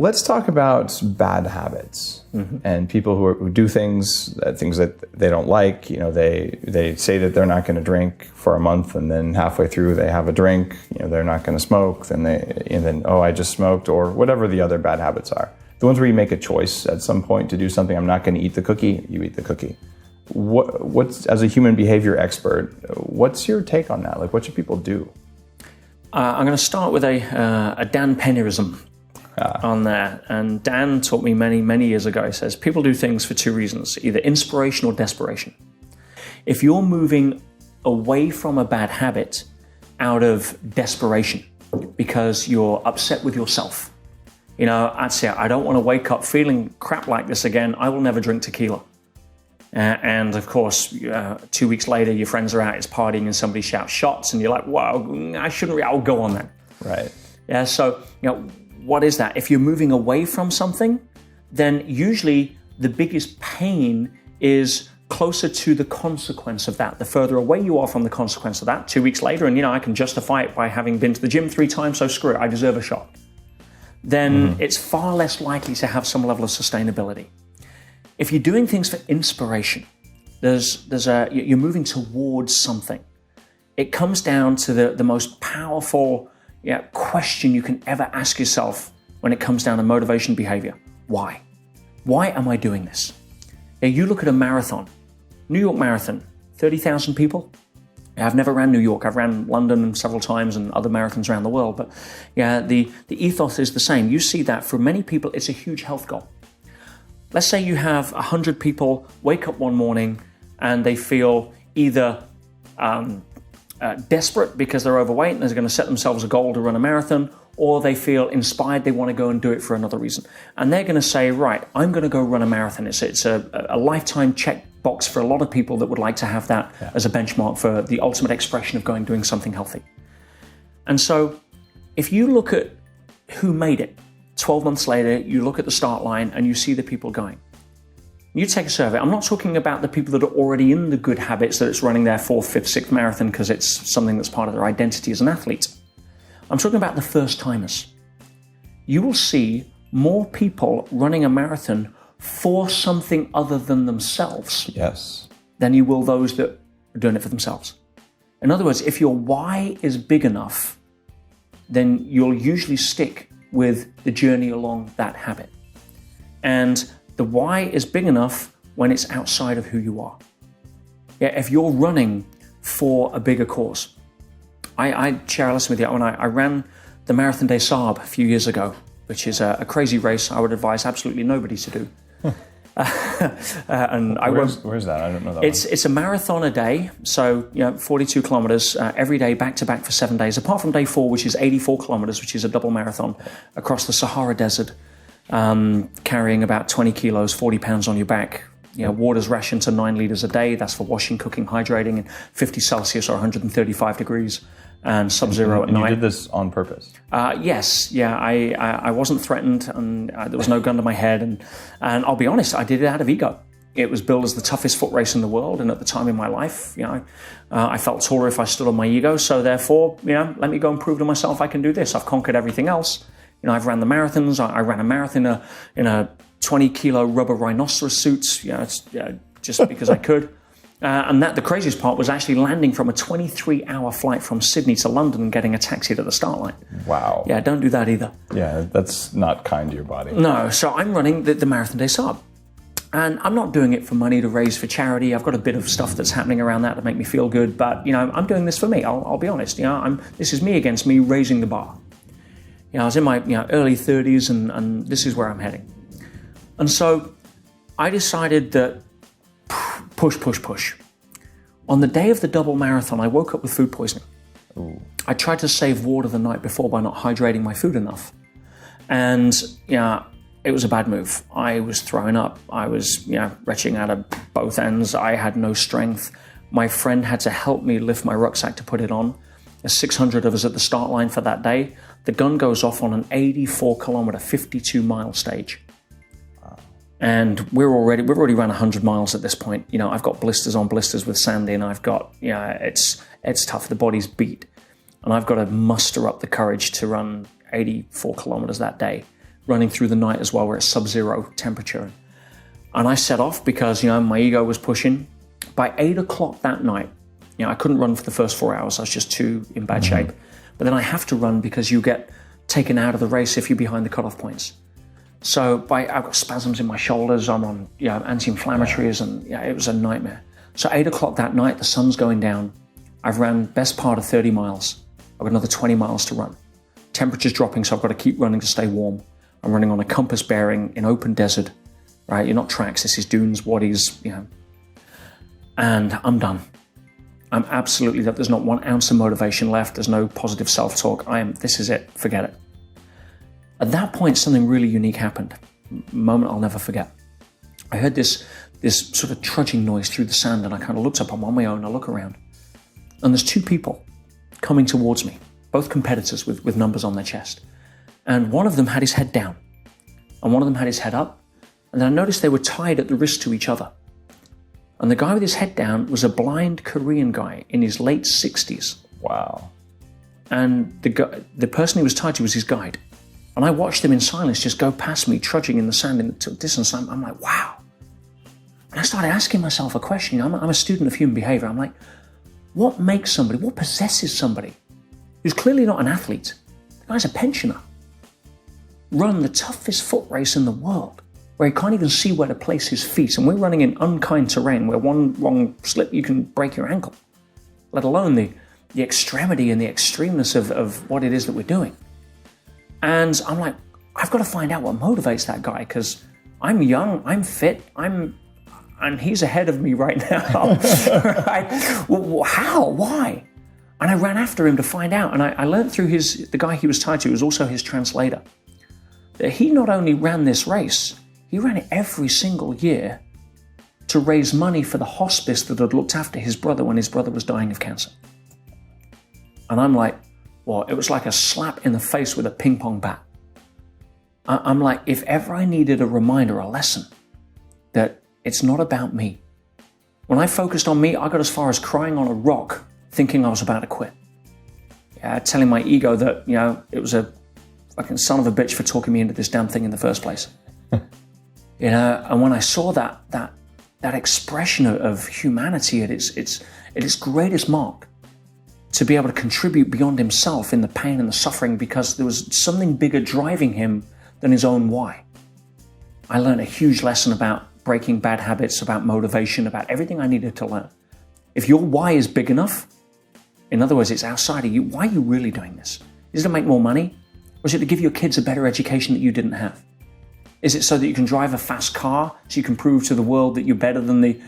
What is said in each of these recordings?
Let's talk about bad habits and people who do things that they don't like. They say that they're not going to drink for a month, and then halfway through they have a drink. They're not going to smoke. Then I just smoked, or whatever the other bad habits are. The ones where you make a choice at some point to do something. I'm not going to eat the cookie. You eat the cookie. What's as a human behavior expert, what's your take on that? Like, what should people do? I'm going to start with a Dan Pennerism on there. And Dan taught me many, many years ago. He says, people do things for two reasons, either inspiration or desperation. If you're moving away from a bad habit out of desperation because you're upset with yourself, I'd say, I don't want to wake up feeling crap like this again. I will never drink tequila. And of course, 2 weeks later, your friends are out, it's partying, and somebody shouts shots, and you're like, "Wow, I'll go on then." Right. Yeah. So, what is that? If you're moving away from something, then usually the biggest pain is closer to the consequence of that. The further away you are from the consequence of that, 2 weeks later, and I can justify it by having been to the gym 3 times, so screw it, I deserve a shot. Then it's far less likely to have some level of sustainability. If you're doing things for inspiration, you're moving towards something. It comes down to the most powerful question you can ever ask yourself when it comes down to motivation behavior. Why? Why am I doing this? You look at a marathon, New York Marathon, 30,000 people. I've never ran New York. I've ran London several times and other marathons around the world. But the ethos is the same. You see that for many people, it's a huge health goal. Let's say you have 100 people wake up one morning and they feel either desperate because they're overweight and they're going to set themselves a goal to run a marathon, or they feel inspired, they want to go and do it for another reason. And they're going to say, right, I'm going to go run a marathon. It's a lifetime check box for a lot of people that would like to have that as a benchmark for the ultimate expression of going doing something healthy. And so if you look at who made it, 12 months later, you look at the start line and you see the people going. You take a survey. I'm not talking about the people that are already in the good habits, that it's running their 4th, 5th, 6th marathon because it's something that's part of their identity as an athlete. I'm talking about the first timers. You will see more people running a marathon for something other than themselves than you will those that are doing it for themselves. In other words, if your why is big enough, then you'll usually stick with the journey along that habit. And the why is big enough when it's outside of who you are. If you're running for a bigger cause. I share a lesson with you. When I ran the Marathon des Sables a few years ago, which is a crazy race I would advise absolutely nobody to do. Where's that? I don't know that It's a marathon a day, so 42 kilometers every day, back to back for 7 days. Apart from day 4, which is 84 kilometers, which is a double marathon across the Sahara Desert, carrying about 20 kilos, 40 pounds on your back. Water's rationed to 9 liters a day. That's for washing, cooking, hydrating, and 50 Celsius or 135 degrees. And sub-zero at night. You did this on purpose? Yes. Yeah, I wasn't threatened, and there was no gun to my head. And I'll be honest, I did it out of ego. It was billed as the toughest foot race in the world, and at the time in my life, I felt taller if I stood on my ego. So therefore, let me go and prove to myself I can do this. I've conquered everything else. I've ran the marathons. I ran a marathon in a 20-kilo rubber rhinoceros suit, just because I could. And the craziest part was actually landing from a 23-hour flight from Sydney to London and getting a taxi to the start line. Wow. Yeah, don't do that either. Yeah, that's not kind to your body. No, so I'm running the Marathon des Sables. And I'm not doing it for money to raise for charity. I've got a bit of stuff that's happening around that to make me feel good. But, I'm doing this for me. I'll be honest. This is me against me raising the bar. I was in my early 30s and this is where I'm heading. And so I decided that push. On the day of the double marathon, I woke up with food poisoning. Ooh. I tried to save water the night before by not hydrating my food enough. And, it was a bad move. I was throwing up. I was, retching out of both ends. I had no strength. My friend had to help me lift my rucksack to put it on. There's 600 of us at the start line for that day. The gun goes off on an 84-kilometer, 52-mile stage. And we've already run 100 miles at this point. I've got blisters on blisters with Sandy, and I've got, it's tough. The body's beat. And I've got to muster up the courage to run 84 kilometers that day. running through the night as well, where it's sub-zero temperature. And I set off because, my ego was pushing. By 8 o'clock that night, I couldn't run for the first 4 hours. I was just too in bad shape. But then I have to run because you get taken out of the race if you're behind the cutoff points. So I've got spasms in my shoulders. I'm on anti-inflammatories, and it was a nightmare. So 8 o'clock that night, the sun's going down. I've ran best part of 30 miles. I've got another 20 miles to run. Temperature's dropping, so I've got to keep running to stay warm. I'm running on a compass bearing in open desert, right? You're not tracks, this is dunes, wadis, And I'm done. I'm absolutely, there's not 1 ounce of motivation left. There's no positive self-talk. This is it, forget it. At that point, something really unique happened. A moment I'll never forget. I heard this sort of trudging noise through the sand, and I kind of looked up. I'm on my own, I look around. And there's 2 people coming towards me, both competitors with numbers on their chest. And one of them had his head down, and one of them had his head up. And then I noticed they were tied at the wrist to each other. And the guy with his head down was a blind Korean guy in his late 60s. Wow. And the person he was tied to was his guide. And I watched him in silence just go past me, trudging in the sand in the distance. I'm like, wow. And I started asking myself a question. I'm a student of human behavior. I'm like, what makes somebody, what possesses somebody who's clearly not an athlete, the guy's a pensioner, run the toughest foot race in the world, where he can't even see where to place his feet, and we're running in unkind terrain where one wrong slip you can break your ankle, let alone the extremity and the extremeness of what it is that we're doing. And I'm like, I've got to find out what motivates that guy, because I'm young, I'm fit, and he's ahead of me right now. Right? Well, how? Why? And I ran after him to find out, and I learned through the guy he was tied to, who was also his translator, that he not only ran this race, he ran it every single year to raise money for the hospice that had looked after his brother when his brother was dying of cancer. And I'm like, well, it was like a slap in the face with a ping pong bat. I'm like, if ever I needed a reminder, a lesson, that it's not about me. When I focused on me, I got as far as crying on a rock, thinking I was about to quit. Telling my ego that, it was a fucking son of a bitch for talking me into this damn thing in the first place. And when I saw that expression of humanity at its greatest mark, to be able to contribute beyond himself in the pain and the suffering because there was something bigger driving him than his own why. I learned a huge lesson about breaking bad habits, about motivation, about everything I needed to learn. If your why is big enough, in other words, it's outside of you, why are you really doing this? Is it to make more money? Or is it to give your kids a better education that you didn't have? Is it so that you can drive a fast car so you can prove to the world that you're better than the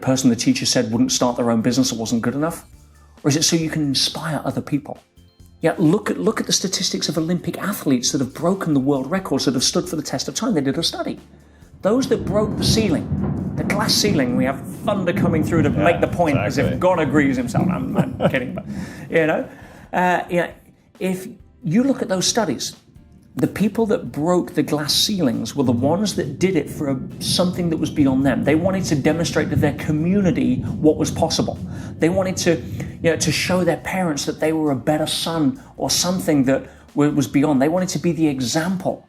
person the teacher said wouldn't start their own business or wasn't good enough? Or is it so you can inspire other people? Look at the statistics of Olympic athletes that have broken the world records, that have stood for the test of time. They did a study. Those that broke the ceiling, the glass ceiling, we have thunder coming through to make the point as if God agrees himself. I'm kidding, but if you look at those studies, the people that broke the glass ceilings were the ones that did it for something that was beyond them. They wanted to demonstrate to their community what was possible. They wanted to show their parents that they were a better son or something that was beyond. They wanted to be the example,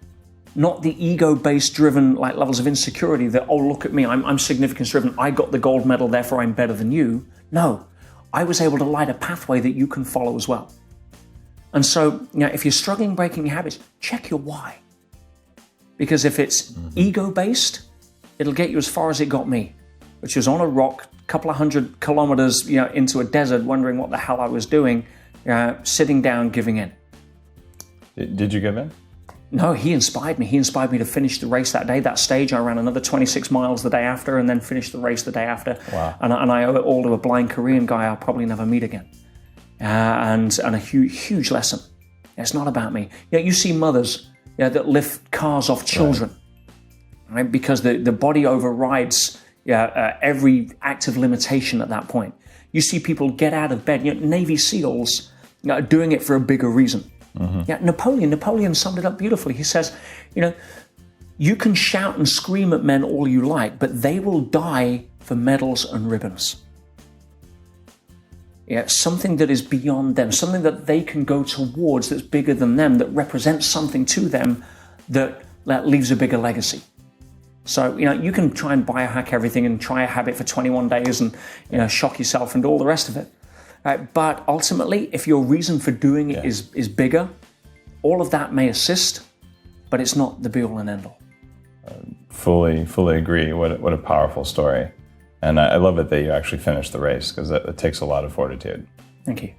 not the ego-based driven levels of insecurity that, oh, look at me, I'm significance driven, I got the gold medal, therefore I'm better than you. No, I was able to light a pathway that you can follow as well. And so, if you're struggling breaking your habits, check your why. Because if it's ego-based, it'll get you as far as it got me, which was on a rock, a couple of 100 kilometers, into a desert, wondering what the hell I was doing, sitting down, giving in. Did you give in? No, he inspired me. He inspired me to finish the race that day. That stage, I ran another 26 miles the day after, and then finished the race the day after. Wow. And I owe it all to a blind Korean guy I'll probably never meet again. And a huge lesson. It's not about me. You see mothers that lift cars off children, right? Because the body overrides every active limitation at that point. You see people get out of bed. Navy SEALs doing it for a bigger reason. Napoleon summed it up beautifully. He says, you can shout and scream at men all you like, but they will die for medals and ribbons. Yeah, something that is beyond them, something that they can go towards that's bigger than them, that represents something to them that leaves a bigger legacy. So, you can try and biohack everything and try a habit for 21 days and, shock yourself and all the rest of it. Right? But ultimately, if your reason for doing it is bigger, all of that may assist, but it's not the be-all and end-all. Fully agree. What a powerful story. And I love it that you actually finished the race, because it takes a lot of fortitude. Thank you.